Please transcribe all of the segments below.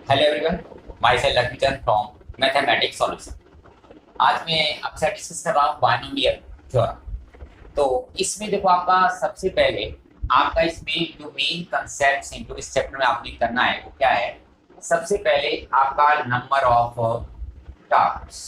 Hello everyone, my self Laxmichand from mathematics solution. आज मैं आपसे डिस्कस कर रहा हूँ बाइनोमियल थ्योरम। तो इसमें देखो, आपका सबसे पहले आपका इसमें जो मेन कंसेप्ट हैं जो इस चैप्टर में आपने करना है वो क्या है। सबसे पहले आपका number of terms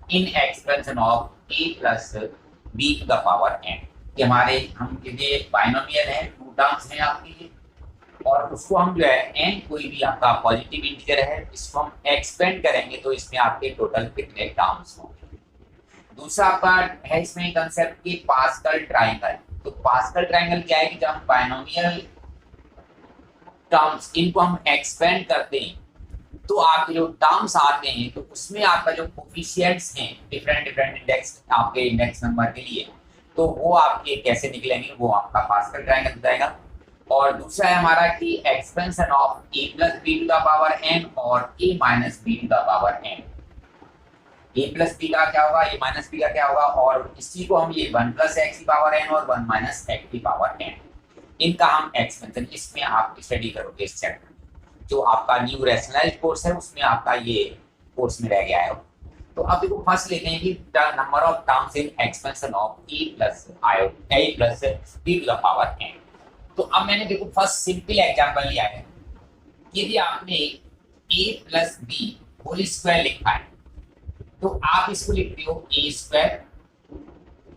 in expansion of A plus B to the power n. कि हमारे हम ये बाइनोमियल है, टू टर्म्स हैं आपकी, और उसको हम जो है एन कोई भी आपका पॉजिटिव इंटीजर है, इसको हम एक्सपेंड करेंगे तो इसमें आपके टोटल कितने टर्म्स होंगे। दूसरा आपका है इसमें कंसेप्ट की पास्कल ट्रायंगल। तो पास्कल ट्रायंगल क्या है कि जब हम बाइनोमियल टर्म्स इनको हम एक्सपेंड करते हैं तो आपके जो टर्म्स आते हैं तो उसमें आपका जो कोफिशिएंट्स हैं डिफरेंट डिफरेंट इंडेक्स आपके इंडेक्स नंबर के लिए, तो वो आपके कैसे निकलेंगे वो आपका पास्कल ट्रायंगल बताएगा। और दूसरा है हमारा कि expansion of A plus B to the power N और A minus B to the power N. A plus B का क्या होगा, ए माइनस बी का क्या होगा, और इसी को हम ये वन प्लस एक्स की पावर एन और वन माइनस एक्स की पावर एन, इनका हम एक्सपेंशन इसमें आप स्टडी करोगे इस चैप्टर में। जो आपका न्यू रैशनलाइज्ड कोर्स है उसमें आपका ये कोर्स में रह गया है। तो अब देखो फर्स्ट लेते हैं कि number of terms in expansion of A plus B to the power n. तो अब मैंने देखो फर्स्ट सिंपल एग्जांपल लिया है। यदि आपने a plus b whole square लिखा है तो आप इसको लिखते हो a स्क्वायर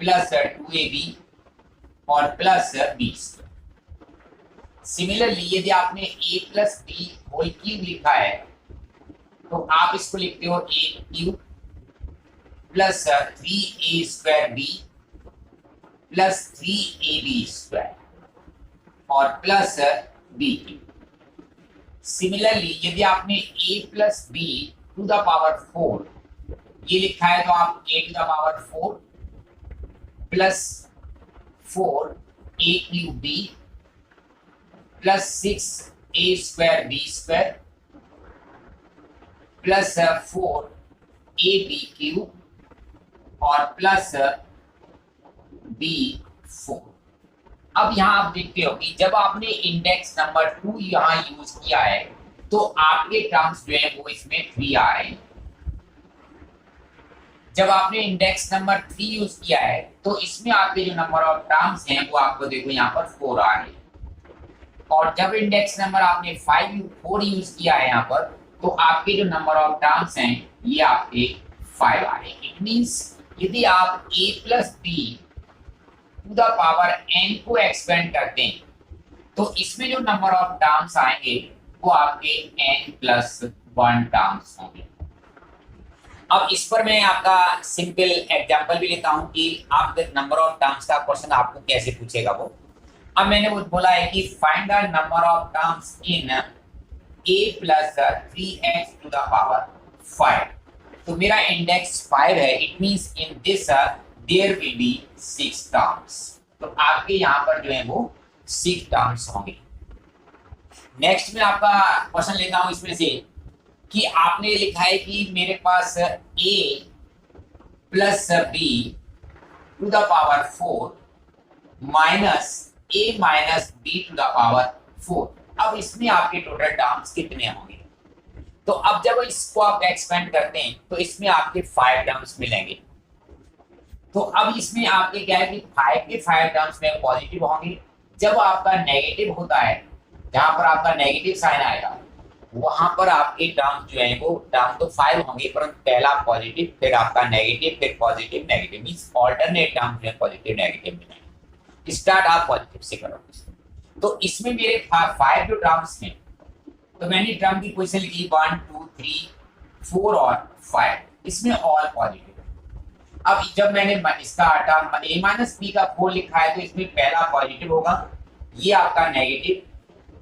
प्लस 2ab और प्लस b स्क्वायर। सिमिलरली यदि आपने a plus b whole cube लिखा है तो आप इसको लिखते हो a cube plus 3a square b plus 3ab square और प्लस बी क्यूब। सिमिलरली यदि आपने a plus B to the power 4 ये लिखा है तो आप a to the power 4 plus 4 a cube b plus 6 a square b square plus 4 a b cube और plus b 4। अब यहाँ आप देखते हो कि जब आपने इंडेक्स नंबर 2 यहाँ यूज किया है तो आपके टर्म्स जो है वो इसमें 3 आ रहे हैं। जब आपने इंडेक्स नंबर 3 यूज किया है तो इसमें आपके जो नंबर ऑफ टर्म्स हैं वो आपको देखो यहाँ पर 4 आ रहे हैं। और जब इंडेक्स नंबर आपने 4 यूज किया है यहाँ पर तो आपके जो नंबर ऑफ टर्म्स हैं ये आपके 5 आ रहे हैं। इट मींस यदि आप a plus B to the power n को एक्सपेंड करते हैं तो इसमें जो नंबर ऑफ टर्म्स आएंगे वो आपके n प्लस 1 टर्म्स होंगे। अब इस पर मैं आपका सिंपल एग्जांपल भी लेता हूं कि आप नंबर ऑफ टर्म्स का क्वेश्चन आपको कैसे पूछेगा वो। अब मैंने वो बोला है कि find the number of terms in a plus 3x to the power 5। तो मेरा इंडेक्स 5 है, it means in this there will be 6 terms. तो आपके यहाँ पर जो है वो 6 टर्म्स होंगे। नेक्स्ट में आपका क्वेश्चन लेता हूं इसमें से कि आपने लिखा है कि मेरे पास a plus B to the power 4 minus a minus B to the power 4। अब इसमें आपके टोटल टर्म्स कितने होंगे। तो अब जब इसको आप एक्सपेंड करते हैं तो इसमें आपके 5 टर्म्स मिलेंगे। तो अब इसमें आपके क्या है कि 5 के 5 टर्म्स में पॉजिटिव होंगे। जब आपका नेगेटिव होता है, जहां पर आपका नेगेटिव साइन आएगा वहां पर आपके टर्म्स जो है वो टर्म तो 5 होंगे, परंतु पहला पॉजिटिव फिर आपका नेगेटिव फिर positive negative, means alternate terms में पॉजिटिव नेगेटिव मिलेंगे। स्टार्ट आप पॉजिटिव से करोगे। तो इसमें मेरे 5 जो टर्म्स हैं तो मैंने टर्म की पोजीशन लिखी 1 2 3 4 और 5, इसमें ऑल पॉजिटिव। अब जब मैंने इसका टर्म a माइनस बी का 4 लिखा है तो इसमें पहला पॉजिटिव होगा, ये आपका नेगेटिव,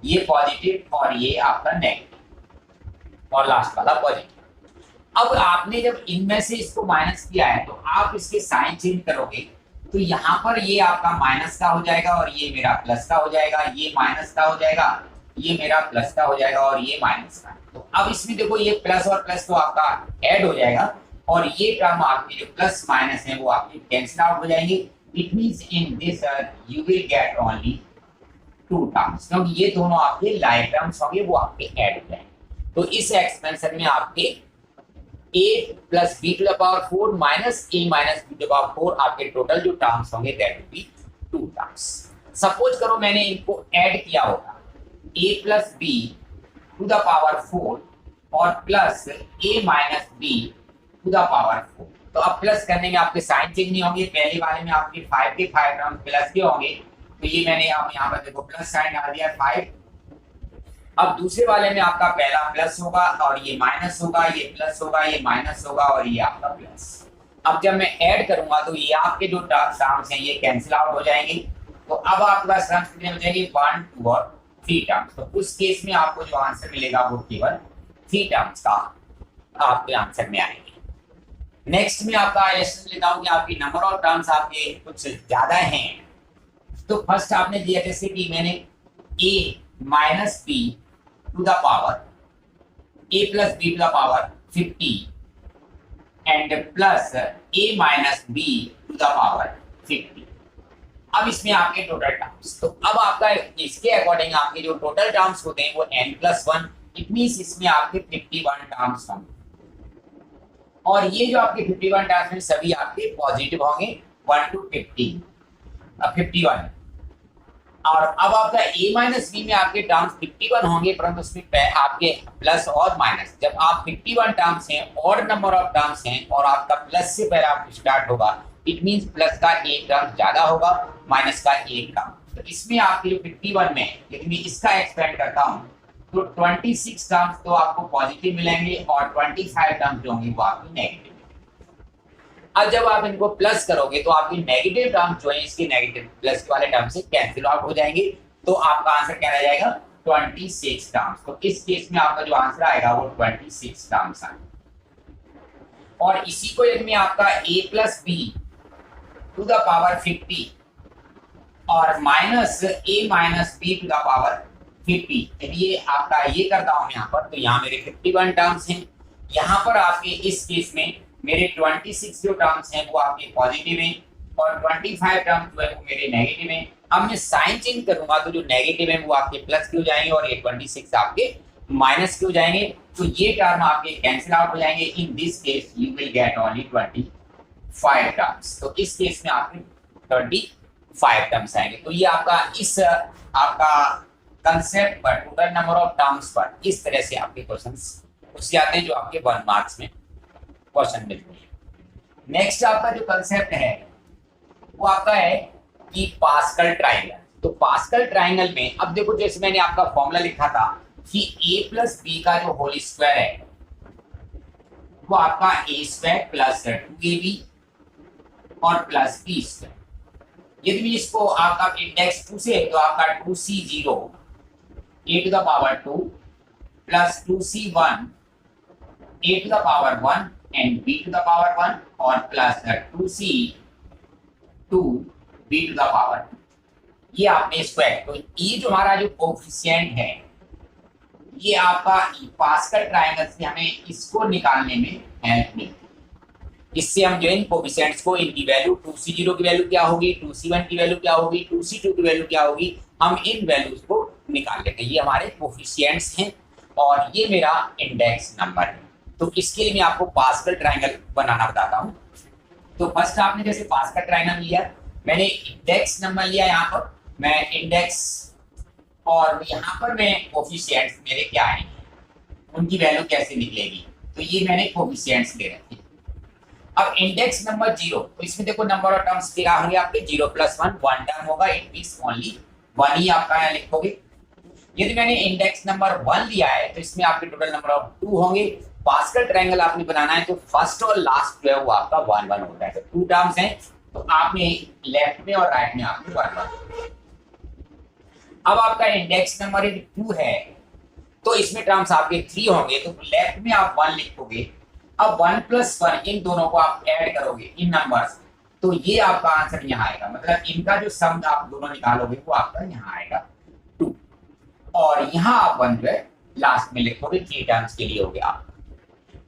ये पॉजिटिव और ये आपका नेगेटिव और लास्ट वाला पॉजिटिव। अब आपने जब इनमें से इसको माइनस किया है तो आप इसके साइन चेंज करोगे तो यहाँ पर ये आपका माइनस का हो जाएगा और ये मेरा प्लस का हो जाएगा, ये माइनस का हो जाएगा, ये मेरा प्लस का हो जाएगा और ये माइनस का। तो अब इसमें देखो ये प्लस और प्लस तो आपका ऐड हो जाएगा और ये टर्म आपके जो प्लस माइनस है वो आपके कैंसिल आउट हो जाएंगे। It means in this you will get only 2 terms, क्योंकि ये दोनों आपके लाइक टर्म्स होंगे वो आपके ऐड हो जाएंगे। तो इस एक्सपेंशन में आपके a plus B to the power 4 minus a minus B to the power 4 आपके टोटल जो टर्म्स होंगे that will be 2 terms. Suppose करो मैंने इनको ऐड किया होगा a plus B to the power 4 और plus a minus B to the power 4। तो अब प्लस करने में आपके साइन चेंज नहीं होंगे, पहले वाले में आपके 5 के 5 टर्म प्लस के होंगे, तो ये मैंने अब यहाँ पर देखो प्लस साइन डाल दिया 5। अब दूसरे वाले में आपका पहला प्लस होगा और ये माइनस होगा, ये प्लस होगा, ये माइनस होगा और ये आपका प्लस। अब जब मैं ऐड करूंगा तो ये आपके जो टर्म्स हैं ये कैंसिल आउट हो जाएंगे। तो अब आपके पास टर्म्स कितने हो जाएंगे 1 2 और 3 टर्म्स। तो उस केस में आपको जो आंसर मिलेगा वो केवल 3 टर्म्स का आपके आंसर में आएंगे। नेक्स्ट में आपका ऐसे लेता हूं कि आपकी नंबर ऑफ टर्म्स आपके कुछ ज्यादा हैं। तो फर्स्ट आपने दिया जैसे कि मैंने a minus B to the power a plus B to the power 50 and plus a minus B to the power 50। अब इसमें आपके टोटल टर्म्स, तो अब आपका इसके अकॉर्डिंग आपके जो टोटल टर्म्स होते हैं वो n प्लस 1, इट मींस इसमें आपके 51 टर्म्स होंगे और ये जो आपके 51 टर्म्स में सभी आपके पॉजिटिव होंगे 1 to 51। और अब आपका a माइनस बी में आपके टर्म्स 51 होंगे, परंतु उसमें आपके प्लस और माइनस, जब आप 51 टर्म्स हैं और नंबर ऑफ टर्म्स हैं और आपका प्लस से पहले आप स्टार्ट होगा, इट मींस प्लस का एक टर्म ज्यादा होगा माइनस का एक कम। तो इसमें आपके जो 51 में लेकिन मैं इसका एक्सपेंड करता हूं तो 26 टर्म्स तो आपको पॉजिटिव मिलेंगे और 25 टर्म्स जो होंगे वो आपकी नेगेटिव। अब जब आप इनको प्लस करोगे तो आपकी नेगेटिव टर्म्स जो है इसके नेगेटिव प्लस वाले टर्म से कैंसिल आउट हो जाएंगे, तो आपका आंसर क्या रह जाएगा 26 टर्म्स। तो इस केस में आपका जो आंसर आएगा वो 26 टर्म्स आएगा। और इसी को यदि मैं आपका a plus B to the power 50 और minus a minus B to the power 50, यदि ये आपका ये करता हूं यहाँ पर, तो यहाँ मेरे 51 टर्म्स हैं, यहाँ पर आपके इस केस में मेरे 26 जो टर्म्स हैं वो आपके पॉजिटिव हैं और 25 टर्म्स जो है वो मेरे नेगेटिव हैं। अब मैं साइन चेंज करूंगा तो जो नेगेटिव है वो आपके प्लस के हो जाएंगे और ये 26 आपके माइनस के हो जाएंगे, तो ये टर्म आपके कैंसिल आउट हो जाएंगे। In this case you will get only 25 terms. तो इस केस में आपके 25 टर्म्स आएंगे। तो ये आपका इस आपका कंसेप्ट पर टोटल नंबर ऑफ टर्म्स पर इस तरह से आपके क्वेश्चंस उससे आते हैं जो आपके 1 मार्क्स में क्वेश्चन मिलते हैं। नेक्स्ट आपका जो कंसेप्ट है वो आपका है कि पास्कल ट्रायंगल। तो पास्कल ट्रायंगल में अब देखो जैसे मैंने आपका फॉर्मूला लिखा था कि a प्लस बी का जो होल स्क्वायर है वो आपका a स्क्वायर प्लस 2ab और प्लस b स्क्वायर। यदि इसको आपका इंडेक्स 2 से तो आपका 2c0 a to the power 2 plus 2c1 a to the power 1 and b to the power 1 और plus 2c2 b to the power 2, ये आपने स्क्वायर। तो ये जो हमारा जो कोफिशिएंट है ये आपका पास्कल ट्रायंगल से हमें इसको निकालने में हेल्प मिलती है। इससे हम जो इन कोफिशिएंट्स को इनकी वैल्यू 2c0 की वैल्यू क्या होगी, 2c1 की वैल्यू क्या होगी, 2c2 की वैल्यू क्या होगी, हम इन वैल्यूज को निकाल लेते हैं। ये हमारे कोफिशिएंट्स हैं और ये मेरा इंडेक्स नंबर है। तो इसके लिए मैं आपको पास्कल ट्रायंगल बनाना बताता हूँ। तो फर्स्ट आपने जैसे पास्कल ट्रायंगल लिया, मैंने इंडेक्स नंबर लिया, यहाँ पर मैं इंडेक्स और यहाँ पर मैं कोफिशिएंट्स मेरे क्या आएंगे उनकी वैल्यू कैसे निकलेगी, तो ये मैंने कोफिशिएंट्स ले रखे। अब इंडेक्स नंबर 0, तो इसमें देखो नंबर ऑफ टर्म्स क्या होंगे आपके 0 प्लस 1 टर्म होगा, इट मींस ओनली 1 ही आपका यहाँ लिखोगे। यदि मैंने इंडेक्स नंबर 1 लिया है तो इसमें आपके टोटल नंबर ऑफ 2 होंगे। पास्कल ट्रायंगल आपने बनाना है तो फर्स्ट और लास्ट जो है वो आपका 1 1 होता है। तो 2 टर्म्स हैं तो आपने लेफ्ट में और राइट में आपके 1 1। अब आपका इंडेक्स नंबर 2 है तो इसमें टर्म्स आपके 3 होंगे, तो लेफ्ट में आप 1 लिखोगे। अब 1 प्लस 1 इन दोनों को आप ऐड करोगे इन नंबर्स, तो ये आपका आंसर यहाँ आएगा। मतलब इनका जो सम आप दोनों निकालोगे वो आपका यहाँ आएगा 2 और यहाँ आप 1 जो है लास्ट में लिखोगे। 3 टर्म्स के लिए हो गया। आप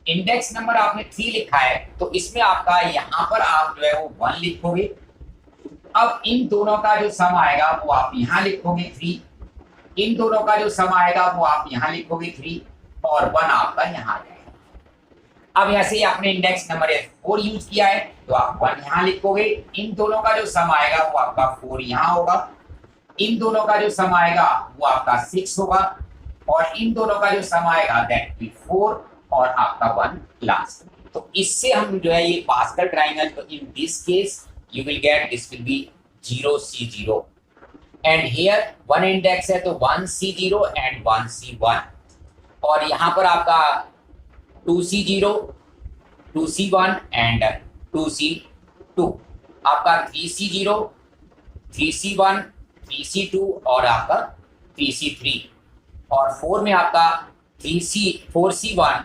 इंडेक्स नंबर आपने 3 लिखा है तो इसमें आपका यहाँ पर आप जो है वो 1 लिखोगे। अब इन दोनों का जो सम आएगा वो आप यहाँ लिखोगे 3, इन दोनों का जो सम आएगा वो आप यहाँ लिखोगे 3 और 1 आपका यहाँ आ जाएगा। अब ऐसे ही आपने इंडेक्स नंबर 4 यूज किया है तो आप 1 यहाँ लिखोगे। इन दोनों का जो सम आएगा वो आपका 4 यहाँ होगा। इन दोनों का जो सम आएगा वो आपका 6 होगा और इन दोनों का जो सम आएगा दैट विल 4 और आपका 1 लास्ट। तो इससे हम जो है ये पास्कल ट्रायंगल, तो in this case you will get this will be 0C0 and here 1 index है तो 1C0 एंड 1C1 और यहाँ पर आपका 2C0 2C1 एंड 2C2 आपका 3C0 3C1 3C2 और आपका 3C3 और 4 में आपका 4C1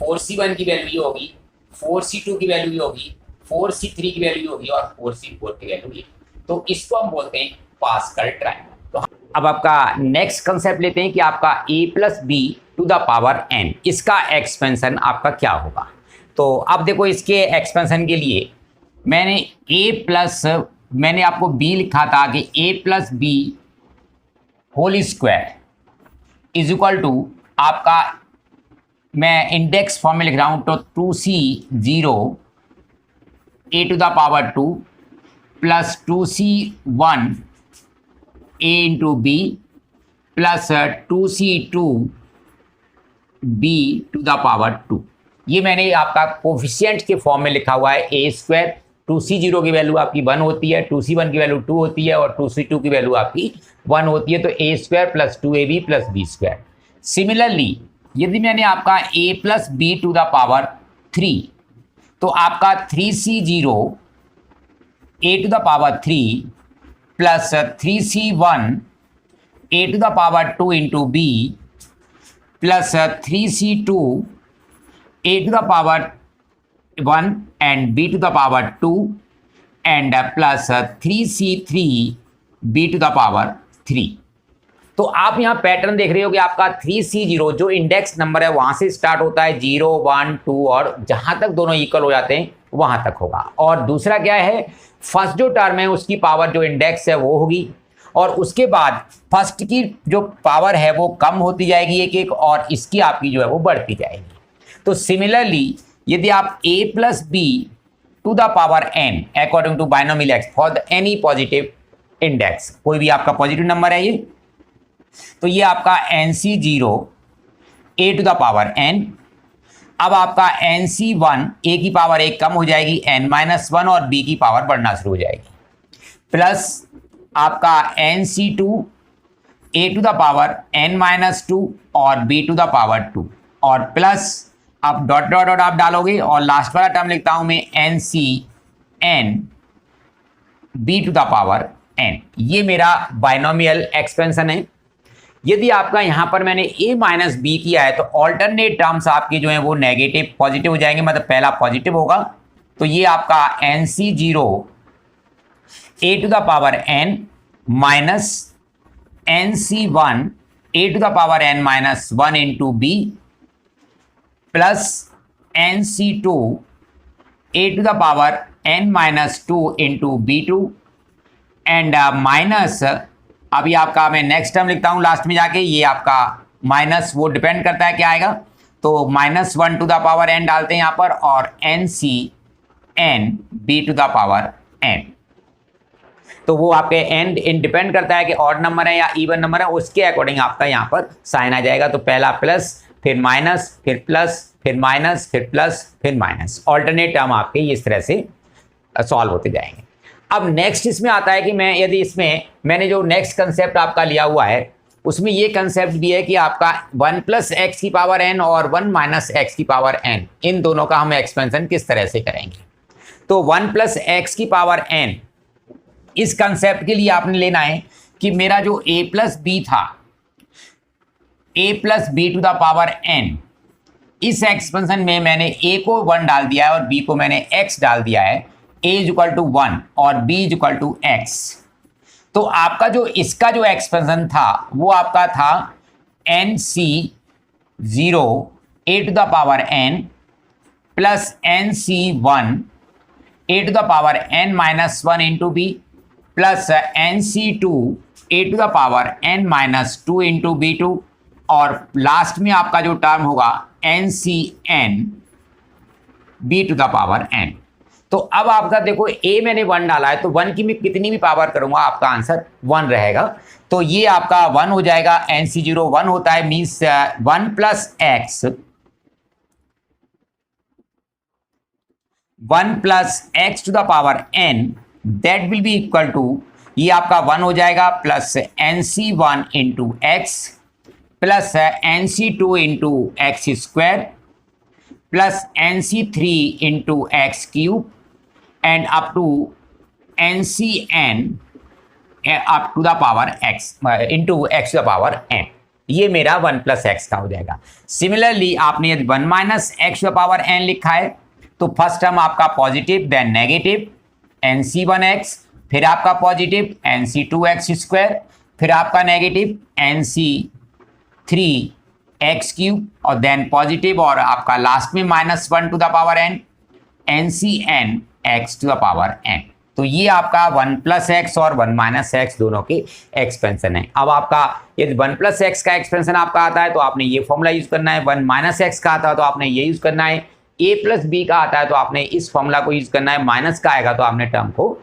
4C1 की वैल्यू होगी, 4C2 की वैल्यू होगी, 4C3 की वैल्यू होगी और 4C4 की वैल्यू होगी। तो इसको हम बोलते हैं पास्कल ट्रायंगल। तो अब आपका नेक्स्ट कंसेप्ट लेते हैं कि आपका a+b⁴n इसका एक्सपेंशन आपका क्या होगा। तो अब देखो इसके एक्सपेंशन के लिए मैंने आपको b लिखा था कि a+b² = आपका मैं इंडेक्स फॉर्म में लिख रहा हूं तो 2C0 a² plus 2C1 a × b plus 2C2 b²। ये मैंने आपका कोफिशिएंट के फॉर्म में लिखा हुआ है a²। 2C0 की वैल्यू आपकी 1 होती है, 2C1 की वैल्यू 2 होती है और 2C2 की वैल्यू आपकी 1 होती है, तो a² + 2ab + b²। सिमिलरली यदि मैंने आपका a+b⁴ तो आपका 3C0 a³ plus 3C1 a² × b plus 3C2 a² and b² and plus 3C3 b3। तो आप यहाँ पैटर्न देख रहे हो कि आपका 3C0 जो इंडेक्स नंबर है वहां से स्टार्ट होता है 0 1 2 और जहां तक दोनों इक्वल हो जाते हैं वहां तक होगा। और दूसरा क्या है, फर्स्ट जो टर्म है उसकी पावर जो इंडेक्स है वो होगी और उसके बाद फर्स्ट की जो पावर है वो कम होती जाएगी एक एक और इसकी आपकी जो है वो बढ़ती जाएगी। तो सिमिलरली यदि आप a+b⁴n according to binomial x for the any positive index, कोई भी आपका पॉजिटिव नंबर है ये, तो ये आपका NC0 a⁴n। अब आपका NC1 a की पावर 1 कम हो जाएगी n-1 और b की पावर बढ़ना शुरू हो जाएगी, प्लस आपका NC2 a⁴n-2 और b² और प्लस आप डॉट डॉट डॉट आप डालोगे और लास्ट वाला टर्म लिखता हूं मैं NCn b⁴n। ये मेरा बाइनोमियल एक्सपेंशन है। यदि आपका यहां पर मैंने a-b किया है तो ऑल्टरनेट टर्म्स आपके जो हैं वो नेगेटिव पॉजिटिव हो जाएंगे, मतलब पहला पॉजिटिव होगा तो ये आपका NC0 a⁴n minus NC1 a⁴n-1 × b plus NC2 a⁴n-2 × b2 and minus अभी आपका मैं नेक्स्ट टर्म लिखता हूं लास्ट में जाके, ये आपका माइनस वो डिपेंड करता है क्या आएगा, तो -1n डालते हैं यहां पर और NCn b⁴n। तो वो आपके एंड इन डिपेंड करता है कि ऑड नंबर है या इवन नंबर है, उसके अकॉर्डिंग आपका यहाँ पर साइन आ जाएगा। तो पहला प्लस फिर माइनस फिर प्लस फिर माइनस फिर प्लस फिर माइनस, ऑल्टरनेट टर्म आपके इस तरह से सॉल्व होते जाएंगे। अब नेक्स्ट इसमें आता है कि मैं यदि इसमें मैंने जो नेक्स्ट कंसेप्ट आपका लिया हुआ है उसमें ये कंसेप्ट भी है कि आपका 1 + x⁴n और 1 - x⁴n इन दोनों का हम एक्सपेंशन किस तरह से करेंगे। तो 1 + x⁴n इस कंसेप्ट के लिए आपने लेना है कि मेरा जो a+b था, a+b⁴n, इस एक्सपेंशन में मैंने a को 1 डाल दिया है और b को मैंने x डाल दिया है, a = 1 और b = x। तो आपका जो इसका जो एक्सपेंशन था वो आपका था NC0 a⁴n plus NC1 a⁴n-1 × b plus NC2 a⁴n-2 × b2 और लास्ट में आपका जो टर्म होगा NCN b to the power n। तो अब आपका देखो a मैंने 1 डाला है, तो 1 की मैं कितनी भी पावर करूंगा आपका आंसर 1 रहेगा। तो ये आपका 1 हो जाएगा। NC0 1 होता है, means 1 plus x 1 plus x to the power n, that will be equal to, ये आपका 1 हो जाएगा plus NC1 into x plus NC2 into x square plus NC3 into x cube and up to NCN up to the power x into x to the power n। ये मेरा 1 plus x का हो जाएगा। Similarly आपने यदि 1 minus x to the power n लिखा है तो फर्स्ट टर्म आपका पॉजिटिव, देन नेगेटिव NC1x, फिर आपका पॉजिटिव NC2x स्क्वायर, फिर आपका नेगेटिव NC3x क्यूब और देन पॉजिटिव और आपका लास्ट में -1 to the power n NCN x to the power n। तो ये आपका 1 प्लस एक्स और 1 माइनस एक्स दोनों के एक्सपेंशन है। अब आपका यदि 1 प्लस एक्स का एक्सपेंशन आपका आता है तो आपने ये फॉर्मूला यूज करना है, 1 माइनस एक्स का आता है तो आपने ये यूज करना है, a प्लस बी का आता है तो आपने इस फॉर्मूला को यूज करना है, माइनस का आएगा तो आपने टर्म को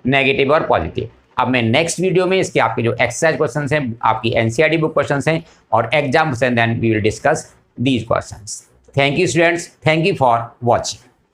नेगेटिव और पॉजिटिव। अब मैं नेक्स्ट वीडियो में इसके आपके जो एक्सरसाइज क्वेश्चंस हैं, आपकी NCERT बुक क्वेश्चंस हैं और exam question, then we will discuss these questions. Thank you students, thank you for watching.